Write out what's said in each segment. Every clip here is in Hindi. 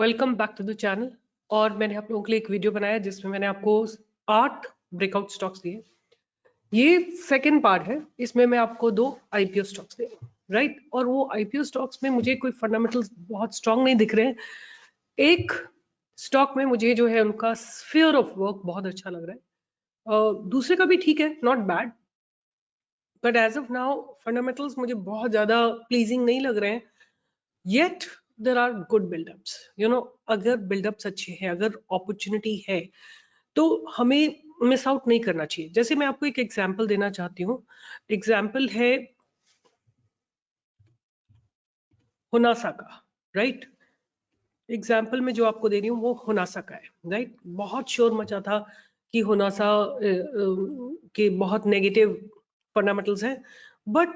Welcome back to the channel. और मैंने आप लोगों के लिए एक वीडियो बनाया जिसमें मैंने आपको 8 ब्रेकआउट स्टॉक्स दिए। ये सेकंड पार्ट है, इसमें मैं आपको 2 आईपीओ स्टॉक्स दे राइट। और वो आईपीओ स्टॉक्स में मुझे कोई फंडामेंटल्स बहुत स्ट्रांग नहीं दिख रहे हैं। एक स्टॉक में मुझे जो है उनका स्फीयर ऑफ वर्क बहुत अच्छा लग रहा है, दूसरे का भी ठीक है, not bad, but as of now fundamentals मुझे बहुत ज्यादा प्लीजिंग नहीं लग रहे हैं। Yet there are good buildups, अगर बिल्डअप्स अच्छे हैं, अगर अपॉर्चुनिटी है तो हमें मिस आउट नहीं करना चाहिए। जैसे मैं आपको एक एग्जांपल देना चाहती हूँ। एग्जांपल है हुनासा का, राइट। एग्जांपल में जो आपको दे रही हूँ वो हुनासा का है, राइट। बहुत शोर मचा था कि हुनासा के बहुत नेगेटिव फंडामेंटल्स हैं, but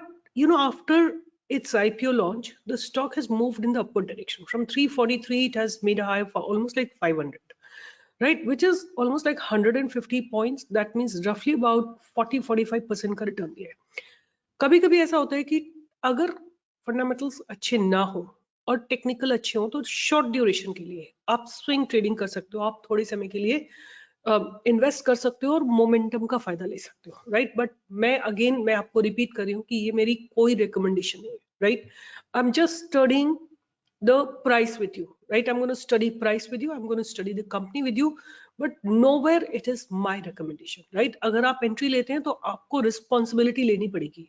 after its IPO launch, the stock has moved in the upward direction. From 343, it has made a high of almost like 500, right? Which is almost like 150 points. That means roughly about 40-45% का रिटर्न दिया है। कभी कभी ऐसा होता है कि अगर फंडामेंटल्स अच्छे ना हो और टेक्निकल अच्छे हो तो शॉर्ट ड्यूरेशन के लिए आप स्विंग ट्रेडिंग कर सकते हो, आप थोड़े समय के लिए इन्वेस्ट कर सकते हो और मोमेंटम का फायदा ले सकते हो, राइट। बट मैं आपको रिपीट कर रही हूँ कि ये मेरी कोई रिकमेंडेशन नहीं है, right. I am just studying the price with you, right? I'm going to study price with you, I'm going to study the company with you, but nowhere it is my recommendation, right? अगर आप एंट्री लेते हैं तो आपको रिस्पॉन्सिबिलिटी लेनी पड़ेगी।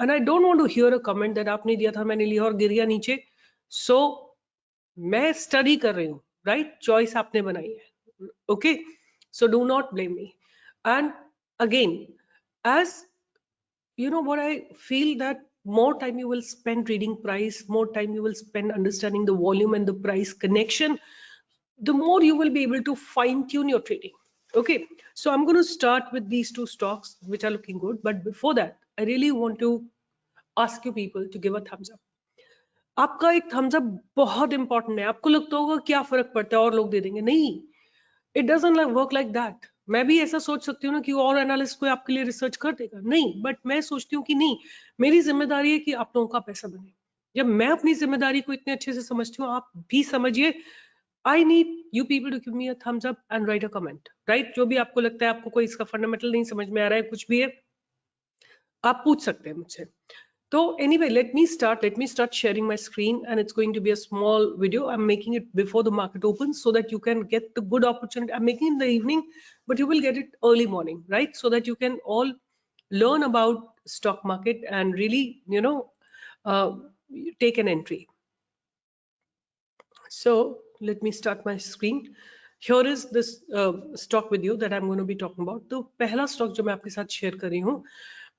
And I don't want to hear a comment that आपने दिया था, मैंने लिया और गिर गया नीचे। सो मैं स्टडी कर रही हूँ, राइट। चॉइस आपने बनाई है, okay. So do not blame me. And again, as what I feel, that more time you will spend reading price, more time you will spend understanding the volume and the price connection, the more you will be able to fine tune your trading. Okay, so I'm going to start with these 2 stocks which are looking good, but before that I really want to ask you people to give a thumbs up. आपका एक थम्स अप बहुत इंपॉर्टेंट है। आपको लगता होगा क्या फर्क पड़ता है और लोग दे देंगे, नहीं, it doesn't work like that. मैं भी ऐसा सोच सकती हूँ ना कि और एनालिस्ट कोई आपके लिए रिसर्च कर देगा, नहीं, बट मैं सोचती हूँ कि नहीं, मेरी जिम्मेदारी है कि आप लोगों का पैसा बने। जब मैं अपनी जिम्मेदारी को इतने अच्छे से समझती हूँ, आप भी समझिए। I need you people to give me a thumbs up and write a comment, right. जो भी आपको लगता है, आपको कोई इसका फंडामेंटल नहीं समझ में आ रहा है, कुछ भी है, आप पूछ सकते हैं मुझसे। So anyway, let me start sharing my screen, and it's going to be a small video. I'm making it before the market opens so that you can get the good opportunity. I'm making it in the evening, but you will get it early morning, right? So that you can all learn about stock market and really, take an entry. So let me start my screen. Here is this stock with you that I'm going to be talking about. तो पहला stock जो मैं आपके साथ share कर रही हूँ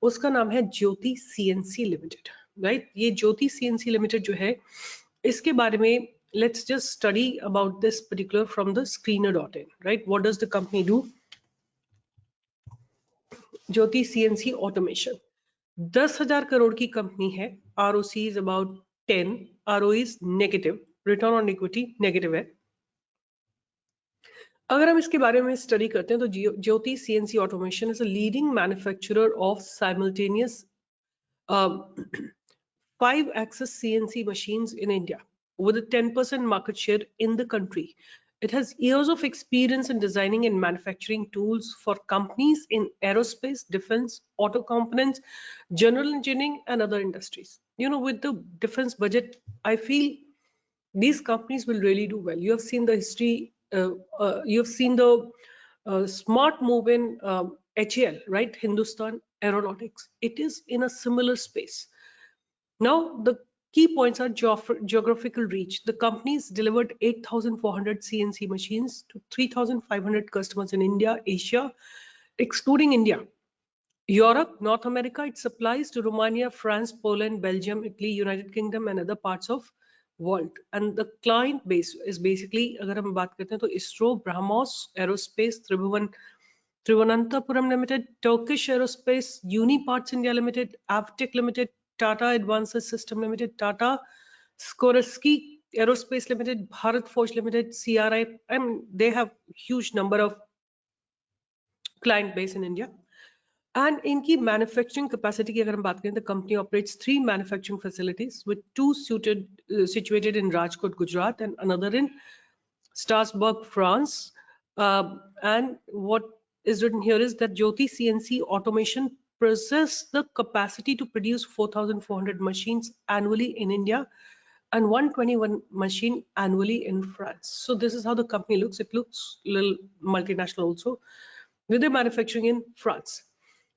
उसका नाम है ज्योति सीएनसी लिमिटेड, राइट। ये ज्योति सीएनसी लिमिटेड जो है, इसके बारे में let's just study about this particular from the screener.in, right. What does the company do? Jyoti CNC automation 10,000 crore की कंपनी है। ROC is about 10, ROE is negative, return on equity negative है। अगर हम इसके बारे में स्टडी करते हैं तो Jyoti CNC automation is a leading manufacturer of simultaneous 5-axis CNC machines in India with a 10% market share in the country. It has years of experience in designing and manufacturing tools for companies in aerospace, defense, auto components, general engineering, and other industries. With the defense budget, I feel these companies will really do well. You have seen the history, you have seen the smart move in HAL, right? Hindustan Aeronautics. It is in a similar space. Now, the key points are geographical reach. The companies delivered 8,400 CNC machines to 3,500 customers in India, Asia, excluding India. Europe, North America, it supplies to Romania, France, Poland, Belgium, Italy, United Kingdom, and other parts of world. And the client base is basically, अगर हम बात करते हैं तो ISRO, BrahMos Aerospace, Thiruvananthapuram Limited, Turkish Aerospace, Uniparts India Limited, Avtech Limited, Tata Advanced System Limited, Tata Skorsky Aerospace Limited, Bharat Forge Limited, CRI. I mean, they have huge number of client base in India. And इनकी manufacturing capacity की अगर हम बात करें, the company operates 3 manufacturing facilities with 2 situated in Rajkot, Gujarat, and another in Strasbourg, France. And what is written here is that Jyoti CNC automation possesses the capacity to produce 4,400 machines annually in India and 121 machine annually in France. So this is how the company looks. It looks a little multinational also, with their manufacturing in France.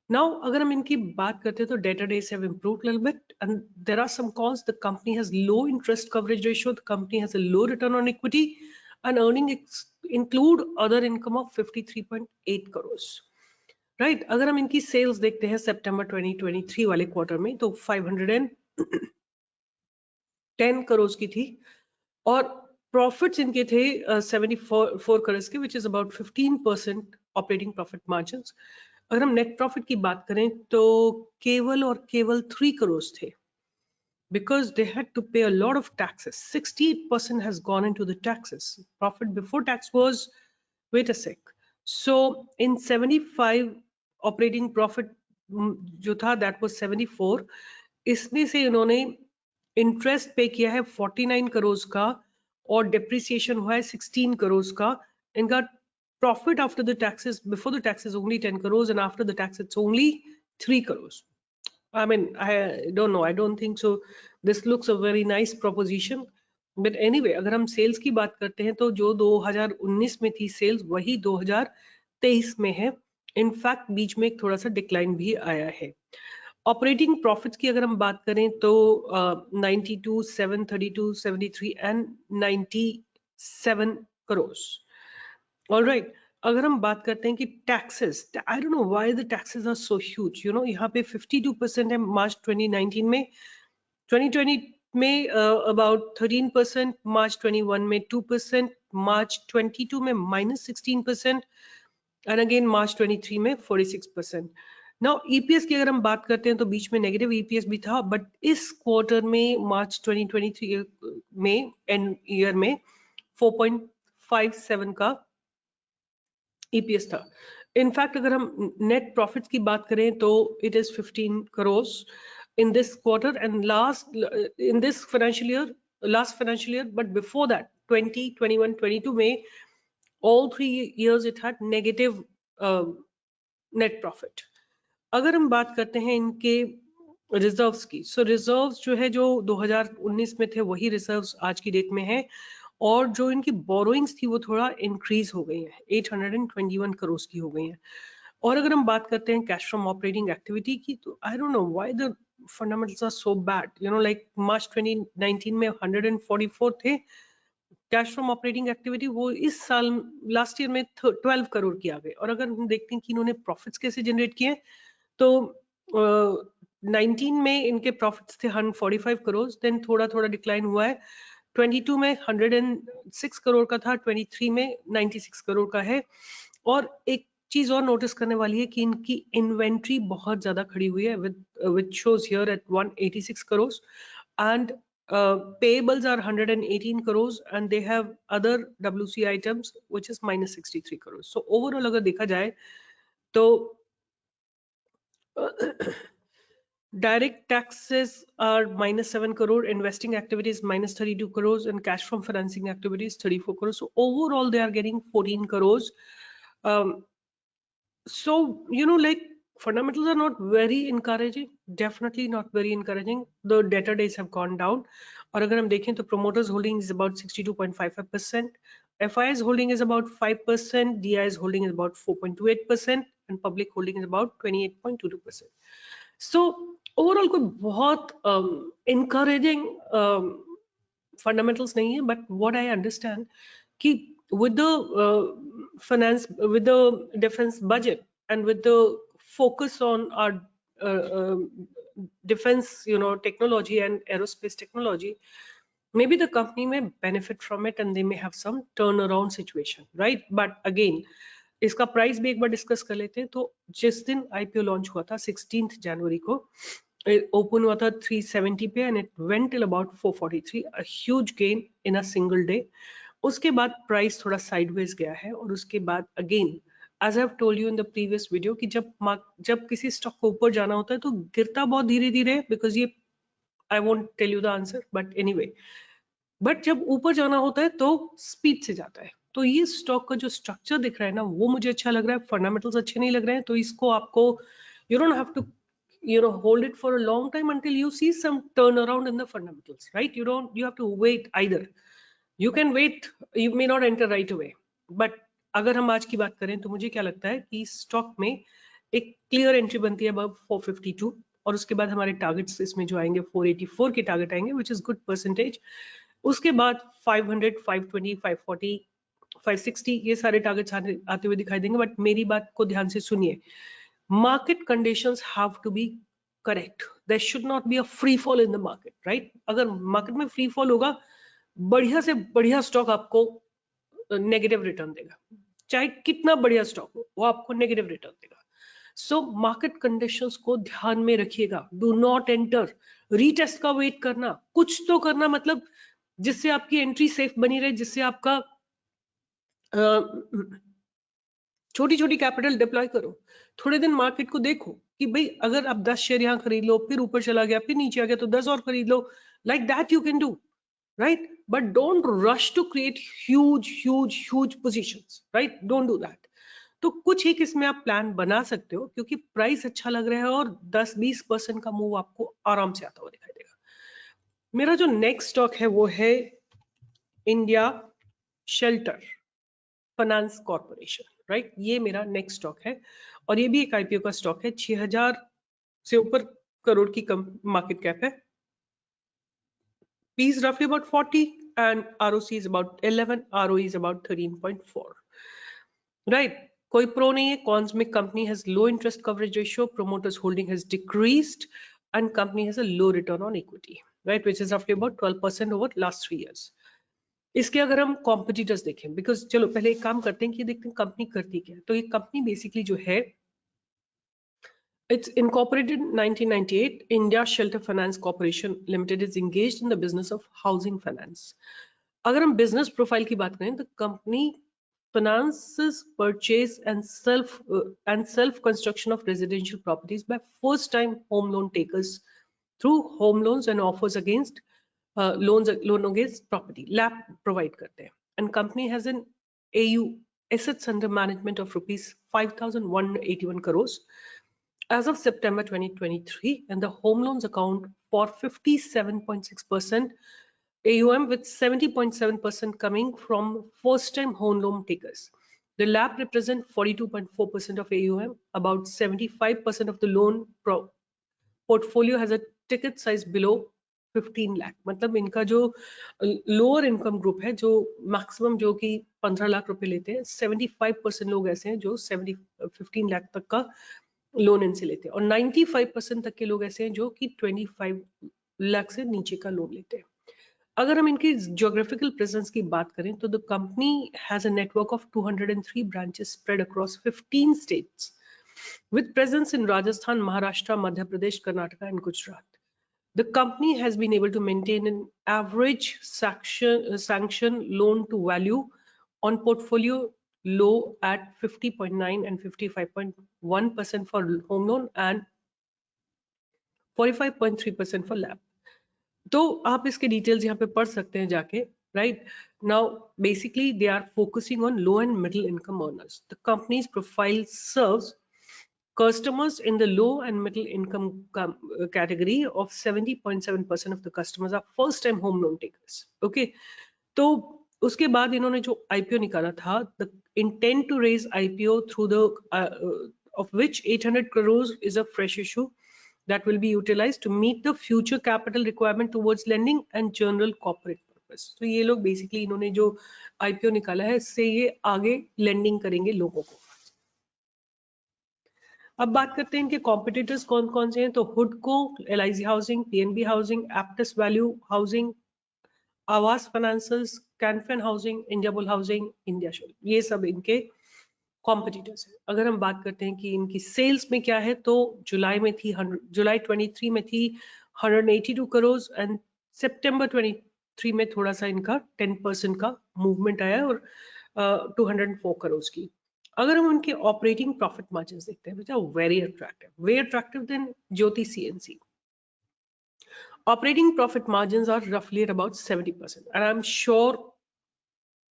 Now, अगर हम इनकी बात करते हैं तो debtor days have improved a little bit, and there are some cons. The company has low interest coverage ratio. The company has a low return on equity, and earnings include other income of 53.8 crores. Right? अगर हम इनकी sales देखते हैं September 2023 वाले क्वार्टर में तो 510 crores की थी, और प्रॉफिट्स इनके थे 74 करोड़ के, which is about 15% operating profit margins. अगर हम नेट प्रॉफिट की बात करें तो केवल 3 करोड़ थे, because they had to pay a lot of taxes. 68% has gone into the taxes. Profit before tax was, wait a sec, so in 75 operating profit जो था that was 74, इसमें से इन्होंने इंटरेस्ट पे किया है 49 करोड़ का, और डिप्रिसिएशन हुआ है 16 करोड़ का. इनका profit after the taxes, before the taxes only 10 crore, and after the tax it's only 3 crore. I mean, I don't know, I don't think so. This looks a very nice proposition. But anyway, अगर हम सेल्स की बात करते हैं तो जो 2019 में थी सेल्स, वही 2023 में है. इनफैक्ट बीच में एक थोड़ा सा डिक्लाइन भी आया है. ऑपरेटिंग प्रॉफिट्स की अगर हम बात करें तो 92, 732, 73 एंड 97 करोड़. ऑलराइट, अगर हम बात करते हैं कि taxes, I don't know why the taxes are so huge. You know, यहाँ पे 52% है मार्च 2019 में, 2020 में अबाउट 13%, मार्च 21 में 2%, मार्च 22 में -16%, एंड अगेन मार्च 23 में 46%. नाउ ईपीएस की अगर हम बात करते हैं तो बीच में नेगेटिव ईपीएस भी था, बट इस क्वार्टर में मार्च 2023 में एंड ईयर में 4.57 का ईपीएस था. इनफैक्ट अगर हम नेट प्रॉफिट की बात करें तो it is 15 crore in this quarter, and in this financial year, last financial year, but before that 20, 21, 22 में all 3 years it had negative net profit. अगर हम बात करते हैं इनके रिजर्व्स की, सो रिजर्व्स जो है जो 2019 में थे वही रिजर्व्स आज की डेट में है, और जो इनकी बोरोइंग्स थी वो थोड़ा इंक्रीज हो गई है, 821 करोड़ की हो गई है. और अगर हम बात करते हैं कैश फ्रॉम ऑपरेटिंग एक्टिविटी की, तो I don't know why the fundamentals are so bad. You know, like March 2019 में 144 थे कैश फ्रॉम ऑपरेटिंग एक्टिविटी, वो इस साल लास्ट ईयर में 12 करोड़ की आ गए. और अगर हम देखते हैं कि इन्होंने प्रॉफिट्स कैसे जनरेट किए, तो 19 में इनके प्रॉफिट्स थे 145 करोड़, देन थोड़ा थोड़ा डिक्लाइन हुआ है. 22 में 106 करोड़ का था, 23 में 96 करोड़ का है. और एक चीज और नोटिस करने वाली है कि इनकी इन्वेंट्री बहुत ज्यादा खड़ी हुई है, which shows here eight 186 crore, and payables are 118 crores, and they have other WC items which is -63 crores. So overall अगर देखा जाए तो direct taxes are -7 crore, investing activities -32 crores, and cash from financing activities 34 crores. So overall they are getting 14 crores. So you know, like, fundamentals are not very encouraging, definitely not very encouraging. The debtor days have gone down. और अगर हम देखें तो promoters holding is about 62.55%, FIS holding is about 5%, DIS holding is about 4.28%, and public holding is about 28.22%. So overall कोई बहुत encouraging fundamentals नहीं है, but what I understand कि with the finance, with the defense budget, and with the focus on our defense, you know, technology and aerospace technology, maybe the company may benefit from it and they may have some turnaround situation, right? But again, इसका प्राइस भी एक बार डिस्कस कर लेते हैं. तो जिस दिन आईपीओ लॉन्च हुआ था 16 जनवरी को, ओपन हुआ था 370 पे, and it went till about 443, a huge gain in a single day. उसके बाद प्राइस थोड़ा साइडवेज गया है, और उसके बाद again as I have told you in the previous video कि जब किसी स्टॉक को ऊपर जाना होता है तो गिरता बहुत धीरे धीरे, बिकॉज ये, I won't tell you the answer, but anyway, but जब ऊपर जाना होता है तो स्पीड से जाता है। तो ये स्टॉक का जो स्ट्रक्चर दिख रहा है ना, वो मुझे अच्छा लग रहा है, फंडामेंटल्स अच्छे नहीं लग रहे हैं, तो इसको आपको you don't have to hold it for a long time until you see some turnaround in the fundamentals, right? You have to wait either. You can wait, you may not enter right away, but अगर हम आज की बात करें तो मुझे क्या लगता है कि स्टॉक में एक क्लियर एंट्री बनती है अब 452, और उसके बाद हमारे टारगेट्स इसमें जो आएंगे 484 के टारगेट आएंगे, विच इज गुड परसेंटेज। उसके बाद 500, 520, 540, 560 ये सारे टारगेट्स आते हुए दिखाई देंगे। बट मेरी बात को ध्यान से सुनिए, market conditions have to be correct. There should not be a free fall in the market, right? अगर मार्केट में फ्री फॉल होगा, बढ़िया से बढ़िया स्टॉक आपको नेगेटिव रिटर्न देगा, चाहे कितना बढ़िया स्टॉक हो वो आपको नेगेटिव रिटर्न देगा। सो मार्केट कंडीशंस को ध्यान में रखिएगा, डू नॉट एंटर, रीटेस्ट का वेट करना, कुछ तो करना, मतलब जिससे आपकी एंट्री सेफ बनी रहे, जिससे आपका छोटी छोटी कैपिटल डिप्लॉय करो, थोड़े दिन मार्केट को देखो कि भाई अगर आप 10 शेयर यहाँ खरीद लो, फिर ऊपर चला गया, फिर नीचे आ गया तो 10 और खरीद लो, like that you can do, right? But don't rush to create huge positions, right? Don't do that. तो कुछ एक इसमें आप प्लान बना सकते हो, क्योंकि प्राइस अच्छा लग रहा है और 10-20% का मूव आपको आराम से आता हुआ दिखाई देगा। मेरा जो नेक्स्ट स्टॉक है वो है India shelter finance corporation, right? ये मेरा नेक्स्ट स्टॉक है और ये भी एक आईपीओ का स्टॉक है। 6000 से ऊपर करोड़ की मार्केट कैप है। P is roughly about 40 and ROC is about 11, ROE is about 13.4, right? कोई प्रो नहीं है, कॉन्स में company has low interest coverage ratio, promoters holding has decreased and company has a low return on equity, right, which is roughly about 12% over last 3 years। इसके अगर हम कॉम्पिटिटर्स देखें, बिकॉज चलो पहले एक काम करते हैं कि देखते हैं कंपनी करती क्या है। तो ये कंपनी बेसिकली जो है, it's incorporated in 1998. India Shelter Finance Corporation Limited is engaged in the business of housing finance. अगर हम business profile की बात करें तो company finances purchase and self construction of residential properties by first time home loan takers through home loans and offers against loan against property, LAP provide करते हैं। And company has an AU, assets under management, of rupees 5,181 crores as of September 2023, and the home loans account for 57.6% AUM, with 70.7% coming from first-time home loan takers. The LAP represent 42.4% of AUM. About 75% of the loan portfolio has a ticket size below 15 lakh. मतलब इनका जो लोअर इनकम ग्रुप है, जो मैक्सिमम जो कि 15 लाख रुपए लेते हैं, 75% लोग ऐसे हैं जो 15 लाख तक का लोन इनसे लेते हैं, और 95% तक के लोग ऐसे हैं जो कि 25 लाख से नीचे का लोन लेते हैं। अगर हम इनकी ज्योग्राफिकल प्रेजेंस की बात करें तो the company has a network of 203 branches spread across 15 states with presence in Rajasthan, Maharashtra, Madhya Pradesh, Karnataka and Gujarat. The company has been able to maintain an average sanction loan to value on portfolio low at 50.9 and 55.1% for home loan and 45.3% for LAP. तो आप इसके डिटेल्स यहाँ पे पढ़ सकते हैं जाके, right? Now basically they are focusing on low and middle income earners. The company's profile serves customers in the low and middle income category of 70.7% of the customers are first time home loan takers. Okay, तो उसके बाद इन्होंने जो IPO निकाला था, the intent to raise IPO through the of which 800 crores is a fresh issue that will be utilized to meet the future capital requirement towards lending and general corporate purpose. तो ये लोग बेसिकली इन्होंने जो IPO निकाला है, इससे ये आगे लेंडिंग करेंगे लोगों को। अब बात करते हैं इनके कॉम्पिटिटर्स कौन कौन से हैं। तो हुडको, LIC housing, PNB housing, Aptus value housing, Aavas financiers, Can Fin housing, India bull housing, India shell, ये सब इनके कॉम्पिटिटर्स हैं। अगर हम बात करते हैं कि इनकी सेल्स में क्या है, तो जुलाई 23 में थी 182 करोड़ एंड सितंबर 23 में थोड़ा सा इनका 10% का मूवमेंट आया और 204 करोड़ की। अगर हम उनके ऑपरेटिंग प्रॉफिट मार्जिन देखते हैं, very attractive then Jyoti CNC। Operating profit margins are roughly at about 70%, and I'm sure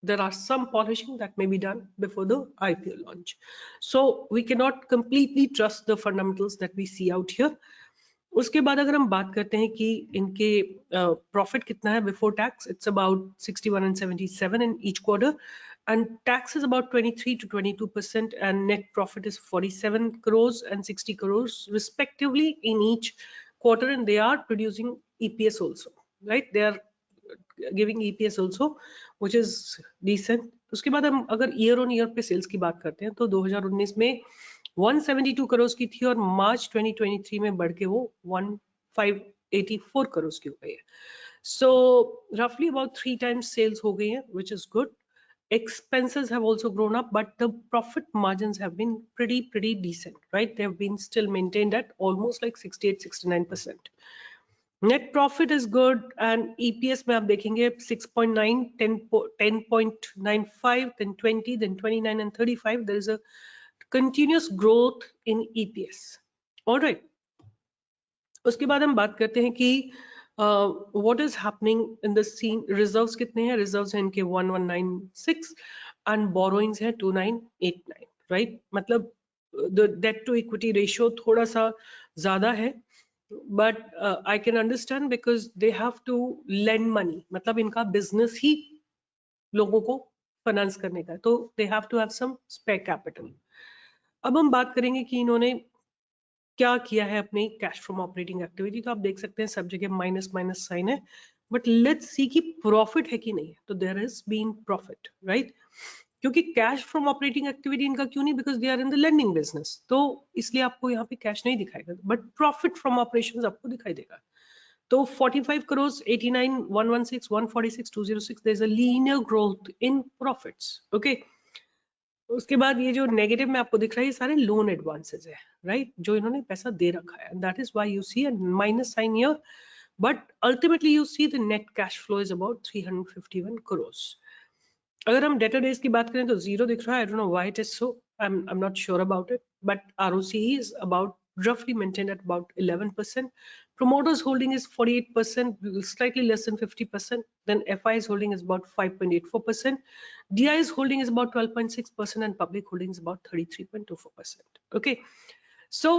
there are some polishing that may be done before the IPO launch. So we cannot completely trust the fundamentals that we see out here. उसके बाद अगर हम बात करते हैं कि इनके प्रॉफिट कितना है before tax, it's about 61 and 77 in each quarter, and tax is about 23 to 22%, and net profit is 47 crores and 60 crores respectively in each quarter, and they are producing EPS also, right? They are giving EPS also, which is decent. उसके बाद हम अगर ईयर ऑन ईयर पे सेल्स की बात करते हैं तो 2019 में 172 करोड़ की थी और मार्च 2023 में बढ़ के वो 1584 करोड़ की हो गई है. So roughly about 3 times sales हो गई है, which is good. Expenses have also grown up, but the profit margins have been pretty decent, right? They have been still maintained at almost like 68-69%. Net profit is good, and EPS में आप देखेंगे 6.9, 10.95, then 20, then 29 and 35. There is a continuous growth in EPS. All right. उसके बाद हम बात करते हैं कि what is happening in the scene. Reserves कितने हैं? Reserves हैं इनके 1196 and borrowings है 2989, right? मतलब the debt to equity ratio थोड़ा सा ज़्यादा है, but I can understand because they have to lend money. मतलब इनका business ही लोगों को फाइनेंस करने का है, तो they have to have some spare capital. अब हम बात करेंगे कि इन्होंने क्या किया है अपने कैश फ्रॉम ऑपरेटिंग एक्टिविटी. तो आप देख सकते हैं सब जगह माइनस माइनस साइन है, बट लेट्स सी कि प्रॉफिट है कि नहीं है. तो there has been profit, right? क्योंकि कैश फ्रॉम ऑपरेटिंग एक्टिविटी इनका क्यों नहीं? Because they are in the lending business, तो इसलिए आपको यहाँ पे कैश नहीं दिखाएगा, बट प्रॉफिट फ्रॉम ऑपरेशंस आपको दिखाई देगा. तो 45 crore, 89, 116, 146, 206, there is a linear growth in profits. Okay, उसके बाद ये जो नेगेटिव में आपको दिख रहा है ये सारे लोन एडवांसेस है, राइट? जो इन्होंने पैसा दे रखा है, that is why you see a minus sign here, but ultimately you see the net cash flow is about 351 crore. अगर हम डेटर डेज की बात करें तो जीरो दिख रहा है. आई don't know why it is so, I am not sure about it, but ROCE is about roughly maintained at about 11%. Promoters holding is 48%, slightly less than 50%. Then FI's holding is about 5.84%. DI's holding is about 12.6%, and public holding is about 33.24%. Okay, so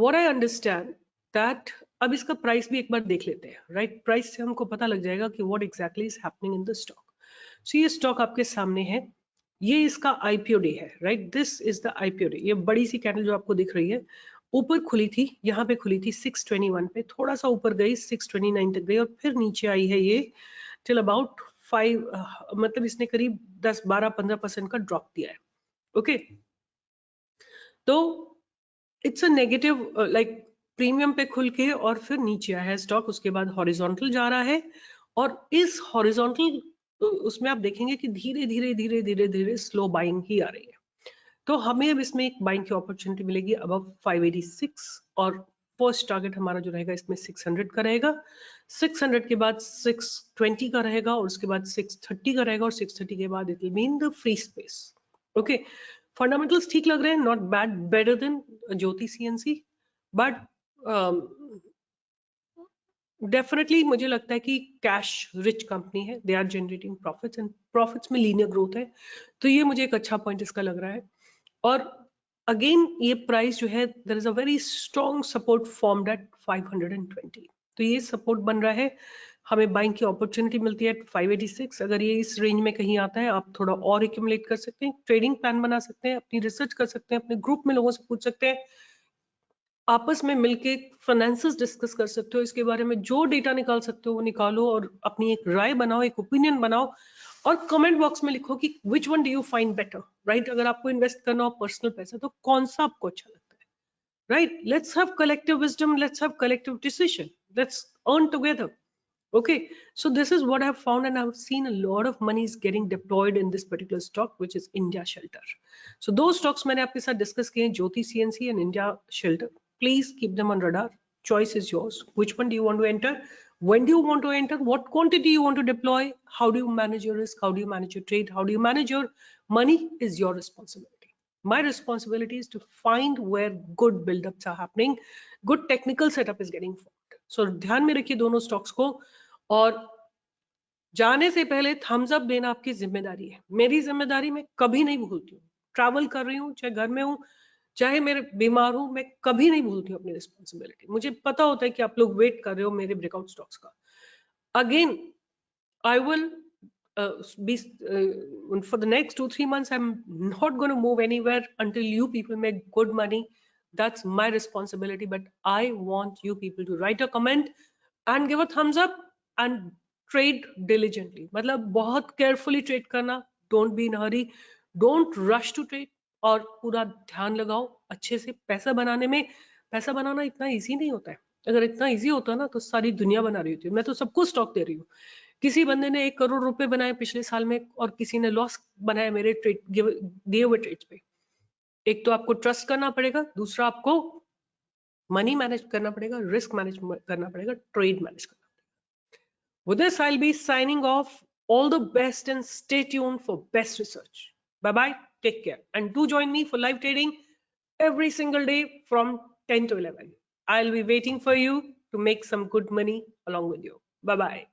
what I understand that अब इसका प्राइस भी एक बार देख लेते हैं, राइट? प्राइस से हमको पता लग जाएगा कि what exactly is happening in the stock. So ये स्टॉक आपके सामने है, ये इसका IPO डे है, right? This is the IPO day. ये बड़ी सी कैंडल जो आपको दिख रही है ऊपर खुली थी, यहाँ पे खुली थी 621 पे, थोड़ा सा ऊपर गई 629 तक गई और फिर नीचे आई है ये टिल अबाउट 5, मतलब इसने करीब 10, 12, 15% का ड्रॉप दिया है. ओके, तो it's a negative, like premium पे खुल के और फिर नीचे आया है स्टॉक. उसके बाद हॉरिजॉन्टल जा रहा है, और इस हॉरिजॉन्टल उसमें आप देखेंगे कि धीरे धीरे धीरे धीरे धीरे स्लो बाइंग ही आ रही है. तो हमें अब इसमें एक बाइंग की अपॉर्चुनिटी मिलेगी अबव 586, और फर्स्ट टारगेट हमारा जो रहेगा इसमें 600 का रहेगा. 600 के बाद 620 का रहेगा, और उसके बाद 630 का रहेगा, और 630 के बाद it will be in the free space. Okay, fundamentals ठीक लग रहे हैं, not bad, better than Jyoti CNC, but definitely मुझे लगता है कि कैश रिच कंपनी है, they are generating profits, and profits में लीनियर ग्रोथ है, तो ये मुझे एक अच्छा पॉइंट इसका लग रहा है. और अगेन ये प्राइस जो है, there is a very strong support formed at 520. तो ये सपोर्ट बन रहा है, हमें बाइंग की अपॉर्चुनिटी मिलती है 586. अगर ये इस रेंज में कहीं आता है, आप थोड़ा और एक्यूमुलेट कर सकते हैं, ट्रेडिंग प्लान बना सकते हैं, अपनी रिसर्च कर सकते हैं, अपने ग्रुप में लोगों से पूछ सकते हैं, आपस में मिलके फाइनेंसेस डिस्कस कर सकते हो, इसके बारे में जो डेटा निकाल सकते हो वो निकालो, और अपनी एक राय बनाओ, एक ओपिनियन बनाओ, और कमेंट बॉक्स में लिखो कि which one do you find better, right? अगर आपको इन्वेस्ट करना हो पर्सनल पैसा, तो कौन सा आपको अच्छा लगता है, right? Let's have collective wisdom, let's have collective decision, let's earn together. Okay, so this is what I have found, and I have seen a lot of money is getting deployed in this particular stock, which is India Shelter. So those stocks मैंने आपके साथ discuss किए हैं, ज्योति CNC and India Shelter. Please keep them on radar. Choice is yours. Which one do you want to enter? When do you want to enter? What quantity you want to deploy? How do you manage your risk? How do you manage your trade? How do you manage your money? Is your responsibility. My responsibility is to find where good build-ups are happening, good technical setup is getting formed. सो ध्यान में रखिए दोनों स्टॉक्स को, और जाने से पहले थम्स अप देना आपकी जिम्मेदारी है। मेरी जिम्मेदारी मैं कभी नहीं भूलती हूँ, ट्रैवल कर रही हूँ, चाहे घर में हूँ, चाहे मेरे बीमार हूँ, मैं कभी नहीं भूलती हूँ अपनी रिस्पॉन्सिबिलिटी। मुझे पता होता है कि आप लोग वेट कर रहे हो मेरे ब्रेकआउट स्टॉक्स का। Again I will be for the next 2-3 months. I'm not going to move anywhere until you people make good money. That's my responsibility. But I want you people to write a comment and give a thumbs up and trade diligently. मतलब बहुत carefully trade करना. Don't be in a hurry. Don't rush to trade. और पूरा ध्यान लगाओ अच्छे से। पैसा बनाने में, पैसा बनाना इतना इजी नहीं होता है। अगर इतना इजी होता ना तो सारी दुनिया बना रही होती है। मैं तो सबको स्टॉक दे रही हूँ। किसी बंदे ने 1 करोड़ रुपए बनाए पिछले साल में, और किसी ने लॉस बनाया मेरे ट्रेड दिए हुए ट्रेड्स पे। एक तो आपको ट्रस्ट करना पड़ेगा, दूसरा आपको मनी मैनेज करना पड़ेगा, रिस्क मैनेज करना पड़ेगा, ट्रेड मैनेज करना पड़ेगा। With this, I'll be signing off. All the best and stay tuned for best research. Bye bye. Take care. And do join me for live trading every single day from 10 to 11. I'll be waiting for you to make some good money along with you. Bye bye.